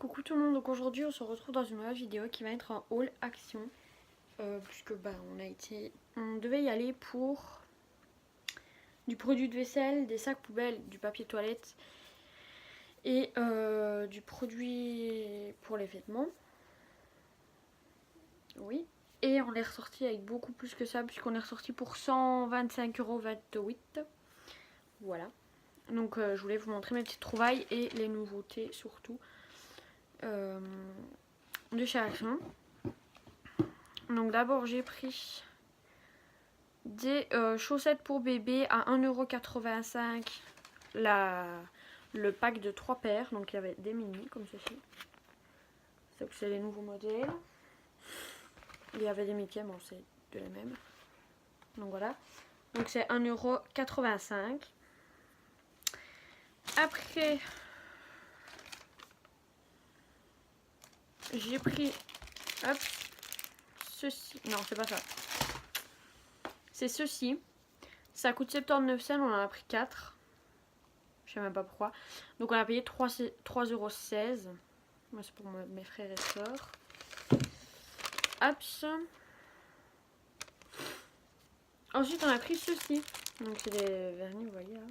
Coucou tout le monde, donc aujourd'hui on se retrouve dans une nouvelle vidéo qui va être un haul action puisque on devait y aller pour du produit de vaisselle, des sacs poubelles, du papier toilette et du produit pour les vêtements. Oui. Et on est ressorti avec beaucoup plus que ça puisqu'on est ressorti pour 125,28 €. Voilà. Donc je voulais vous montrer mes petites trouvailles et les nouveautés surtout de chez Action. Donc d'abord j'ai pris des chaussettes pour bébé à 1,85 €, le pack de 3 paires. Donc il y avait des mini comme ceci. C'est les nouveaux modèles. Il y avait des Mickey, bon c'est de la même. Donc voilà. Donc c'est 1,85 €. Après j'ai pris hop ceci. Non c'est pas ça. C'est ceci. Ça coûte 79 cents, on en a pris 4. Je sais même pas pourquoi. Donc on a payé 3,16 €. Moi c'est pour mes frères et sœurs. Hop. Ensuite on a pris ceci. Donc c'est des vernis, vous voyez là.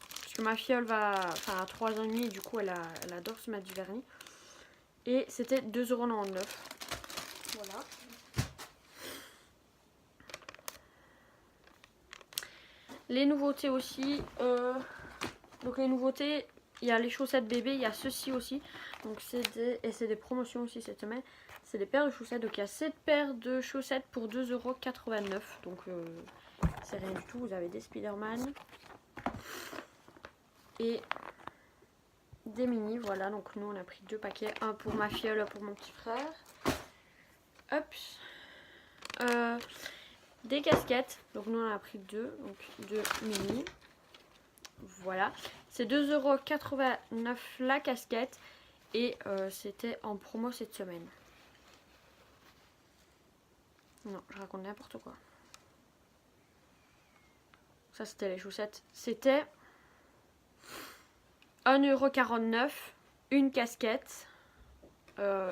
Parce que ma fille elle va. Enfin à 3 ans et demi, et du coup elle adore se mettre du vernis. Et c'était 2,99 €. Voilà. Les nouveautés aussi. Donc les nouveautés, il y a les chaussettes bébé, il y a ceci aussi. Donc c'est des promotions aussi cette semaine. C'est des paires de chaussettes. Donc il y a 7 paires de chaussettes pour 2,89 €. Donc c'est rien du tout. Vous avez des Spider-Man et des mini. Voilà, donc nous on a pris 2 paquets. Un pour ma fille, un pour mon petit frère. Hop. Des casquettes. Donc nous on en a pris 2. Donc 2 mini. Voilà. C'est 2,89 € la casquette. Et c'était en promo cette semaine. Non, je raconte n'importe quoi. Ça c'était les chaussettes. C'était 1,49 € une casquette.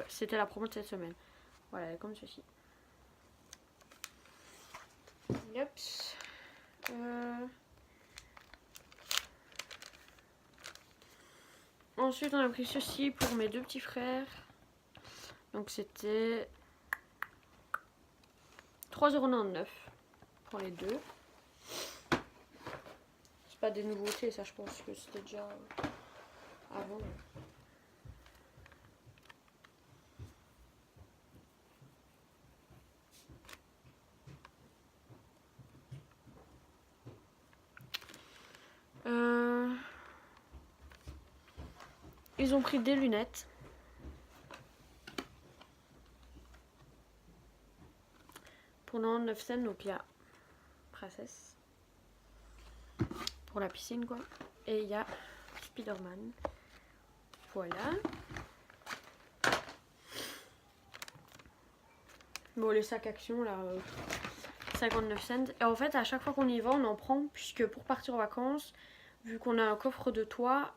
C'était la promo de cette semaine. Voilà, comme ceci. Yep. Ensuite on a pris ceci pour mes 2 petits frères. Donc c'était 3,99 € pour les 2. C'est pas des nouveautés, ça je pense que c'était déjà avant. Ils ont pris des lunettes. Pour 99 cents, donc il y a Princesse. Pour la piscine quoi. Et il y a Spider-Man. Voilà. Bon les sacs action là, 59 cents. Et en fait à chaque fois qu'on y va on en prend. Puisque pour partir en vacances, vu qu'on a un coffre de toit,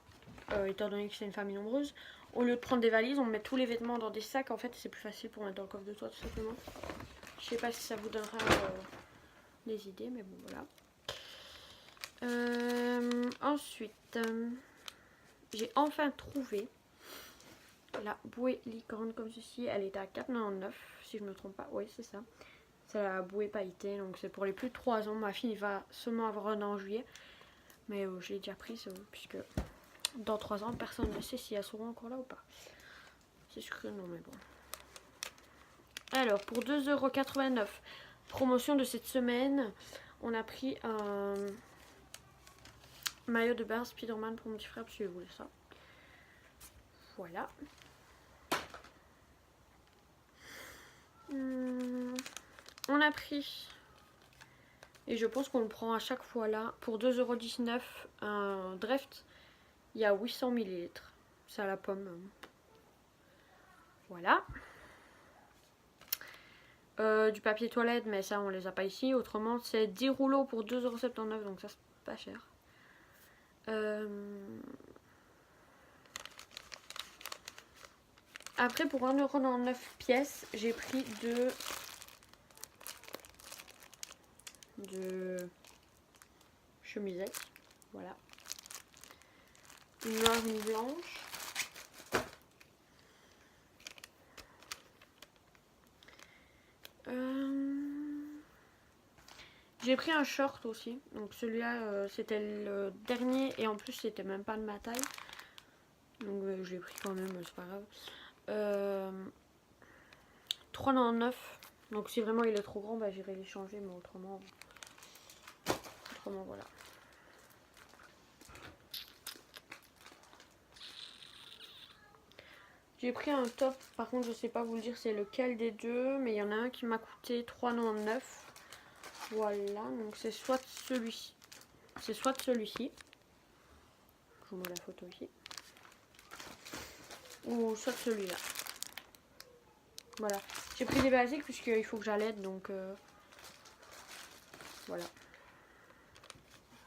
étant donné que c'est une famille nombreuse, au lieu de prendre des valises, on met tous les vêtements dans des sacs. En fait c'est plus facile pour mettre dans le coffre de toit tout simplement. Je sais pas si ça vous donnera des idées, mais bon voilà. Ensuite, j'ai enfin trouvé la bouée licorne comme ceci. Elle était à 4,99 € si je me trompe pas. Oui c'est ça. C'est la bouée pailletée, donc c'est pour les plus de 3 ans. Ma fille va seulement avoir un an en juillet. Mais je l'ai déjà prise puisque dans 3 ans personne ne sait si elles seront encore là ou pas. C'est sûr que non mais bon. Alors pour 2,89 €, promotion de cette semaine, on a pris un maillot de bain Spider-Man pour mon petit frère parce qu'il voulait ça. Voilà. On a pris, et je pense qu'on le prend à chaque fois là, pour 2,19 € un Dreft. Il y a 800 ml. C'est à la pomme. Voilà. Du papier toilette, mais ça on les a pas ici. Autrement c'est 10 rouleaux pour 2,79 €, donc ça c'est pas cher. Après pour 1,99 € pièces, j'ai pris de chemisettes. Voilà. Une noire, une blanche. J'ai pris un short aussi. Donc celui-là c'était le dernier et en plus c'était même pas de ma taille. Donc je l'ai pris quand même, c'est pas grave. 3,99 €. Donc si vraiment il est trop grand, bah, j'irai les changer, mais autrement voilà. J'ai pris un top, par contre je sais pas vous le dire c'est lequel des deux, mais il y en a un qui m'a coûté 3,99 €. Voilà, donc c'est soit celui-ci. C'est soit celui-ci. Je vous mets la photo ici. Ou soit celui-là. Voilà. J'ai pris des basiques puisqu'il faut que j'allaite, donc voilà.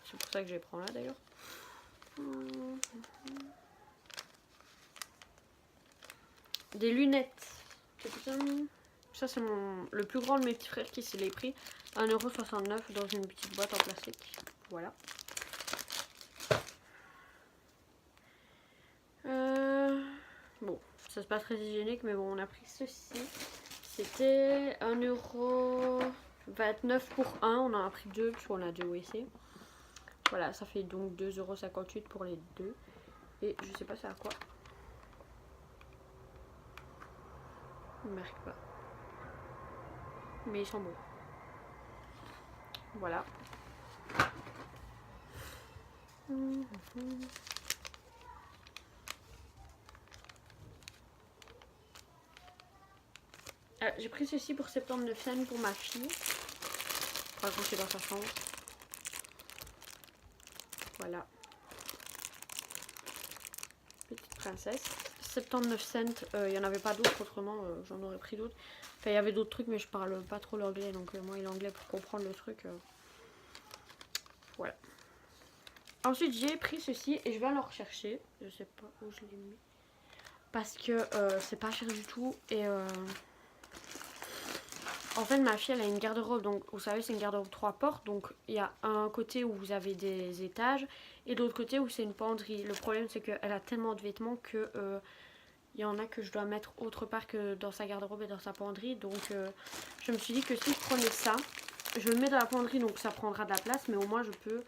C'est pour ça que je les prends là d'ailleurs. Des lunettes. Ça c'est le plus grand de mes petits frères qui se les pris. 1,69 € dans une petite boîte en plastique. Voilà. Bon, ça c'est pas très hygiénique, mais bon, on a pris ceci. C'était 1,29 € pour un. On en a pris deux, puisqu'on a deux WC. Voilà, ça fait donc 2,58 € pour les deux. Et je sais pas c'est à quoi. Je ne marque pas. Mais ils sont bons. Voilà. J'ai pris ceci pour 79 cents pour ma fille. Pour accrocher dans sa chambre. Voilà. Petite princesse. 79 cents. Il n'y en avait pas d'autres, autrement j'en aurais pris d'autres. Enfin, il y avait d'autres trucs, mais je parle pas trop l'anglais. Donc moi et l'anglais pour comprendre le truc. Voilà. Ensuite, j'ai pris ceci et je vais le rechercher. Je sais pas où je l'ai mis. Parce que c'est pas cher du tout. Et en fait, ma fille, elle a une garde-robe. Donc, vous savez, c'est une garde-robe 3 portes. Donc, il y a un côté où vous avez des étages et l'autre côté où c'est une penderie. Le problème, c'est qu'elle a tellement de vêtements que il y en a que je dois mettre autre part que dans sa garde-robe et dans sa penderie. Donc, je me suis dit que si je prenais ça, je le mets dans la penderie. Donc, ça prendra de la place. Mais au moins, je peux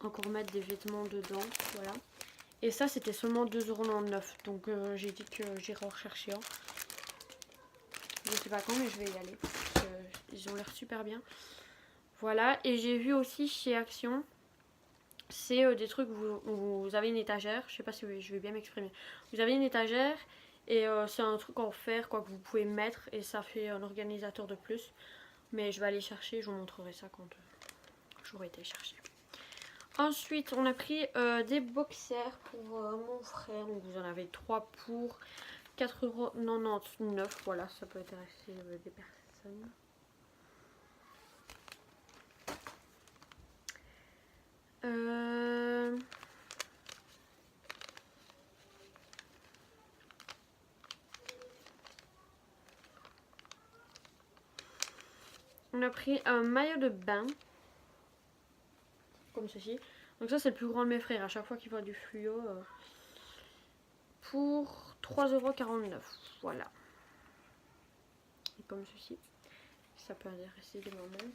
encore mettre des vêtements dedans. Voilà. Et ça, c'était seulement 2,99 €. Donc, j'ai dit que j'irai en rechercher un. Je sais pas quand, mais je vais y aller. Ils ont l'air super bien. Voilà. Et j'ai vu aussi chez Action, c'est des trucs où vous avez une étagère. Je sais pas si je vais bien m'exprimer. Vous avez une étagère et c'est un truc en fer quoi, que vous pouvez mettre et ça fait un organisateur de plus. Mais je vais aller chercher. Je vous montrerai ça quand j'aurai été chercher. Ensuite, on a pris des boxers pour mon frère. Donc, vous en avez 3 pour 4,99 €. Voilà, ça peut intéresser des personnes. On a pris un maillot de bain. Comme ceci. Donc ça, c'est le plus grand de mes frères. À chaque fois qu'il voit du fluo. Pour 3,49 €. Voilà. Et comme ceci. Ça peut intéresser des mamans.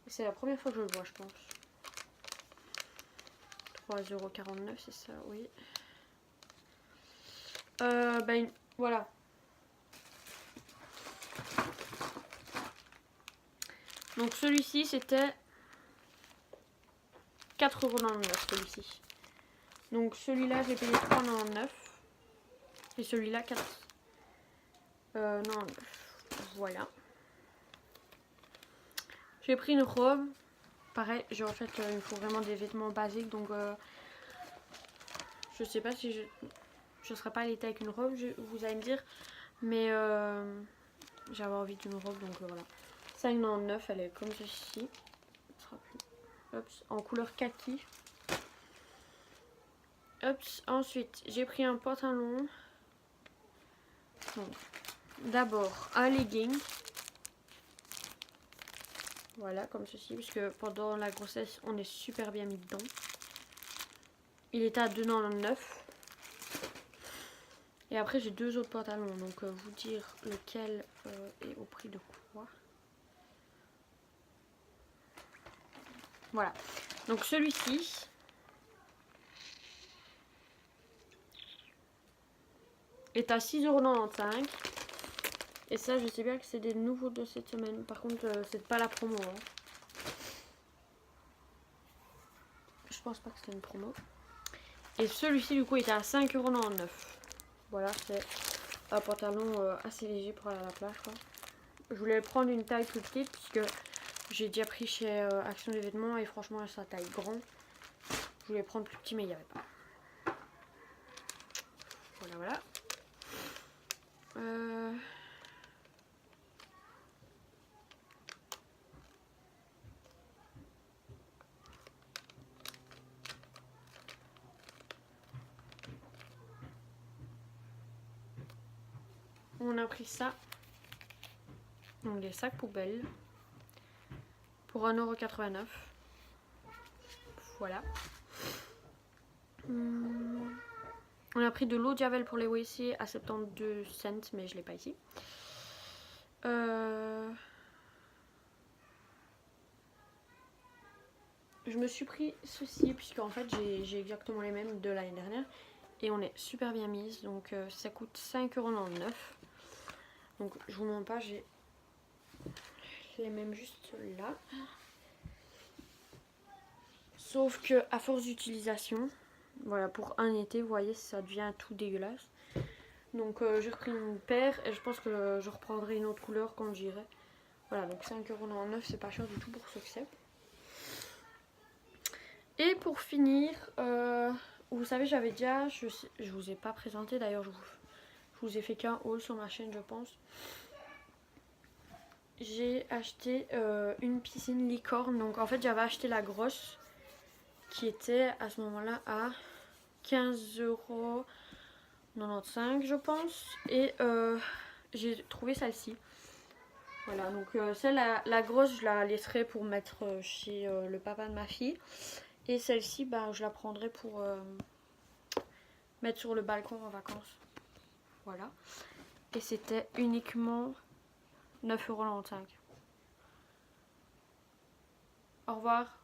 C'est la première fois que je le vois, je pense. 3,49 €, c'est ça, oui. Ben, voilà. Donc celui-ci, c'était 4,99 € celui-ci. Donc celui-là, j'ai payé 3,99 €. Et celui-là, 4,99 €. Voilà. J'ai pris une robe. Pareil, en fait, il me faut vraiment des vêtements basiques. Donc, je sais pas si je serais pas à l'été avec une robe, vous allez me dire. Mais j'avais envie d'une robe, donc voilà. 5,99 €, elle est comme ceci. En couleur kaki. Ensuite, j'ai pris un pantalon. Donc, d'abord un legging. Voilà, comme ceci, puisque pendant la grossesse, on est super bien mis dedans. Il était à 2,99 €. Et après, j'ai 2 autres pantalons. Donc, vous dire lequel est au prix de quoi. Voilà. Donc, celui-ci est à 6,95 €. Et ça, je sais bien que c'est des nouveaux de cette semaine. Par contre, c'est pas la promo. Hein. Je pense pas que c'était une promo. Et celui-ci, du coup, était à 5,99 €. Voilà, c'est un pantalon assez léger pour aller à la plage, quoi. Je voulais prendre une taille plus petite, puisque j'ai déjà pris chez Action des vêtements. Et franchement, ça taille grand. Je voulais prendre plus petit, mais il n'y avait pas. Voilà, voilà. On a pris ça. Donc des sacs poubelles. Pour 1,89 €. Voilà. On a pris de l'eau de Javel pour les WC à 72 cents, mais je ne l'ai pas ici. Je me suis pris ceci, puisque en fait j'ai exactement les mêmes de l'année dernière. Et on est super bien mise, donc ça coûte 5,99 €. Donc je vous montre pas, j'ai les mêmes juste là. Sauf que à force d'utilisation, voilà, pour un été, vous voyez, ça devient tout dégueulasse. Donc j'ai repris une paire et je pense que je reprendrai une autre couleur quand j'irai. Voilà, donc 5,99 €, c'est pas cher du tout pour ce que c'est. Et pour finir, vous savez, j'avais déjà, je vous ai pas présenté d'ailleurs, je vous ai fait qu'un haul sur ma chaîne, je pense. J'ai acheté une piscine licorne. Donc en fait, j'avais acheté la grosse qui était à ce moment-là à 15,95 € je pense. Et j'ai trouvé celle-ci. Voilà, donc la grosse, je la laisserai pour mettre chez le papa de ma fille. Et celle-ci, bah, je la prendrai pour mettre sur le balcon en vacances. Voilà. Et c'était uniquement 9,95 €. Au revoir.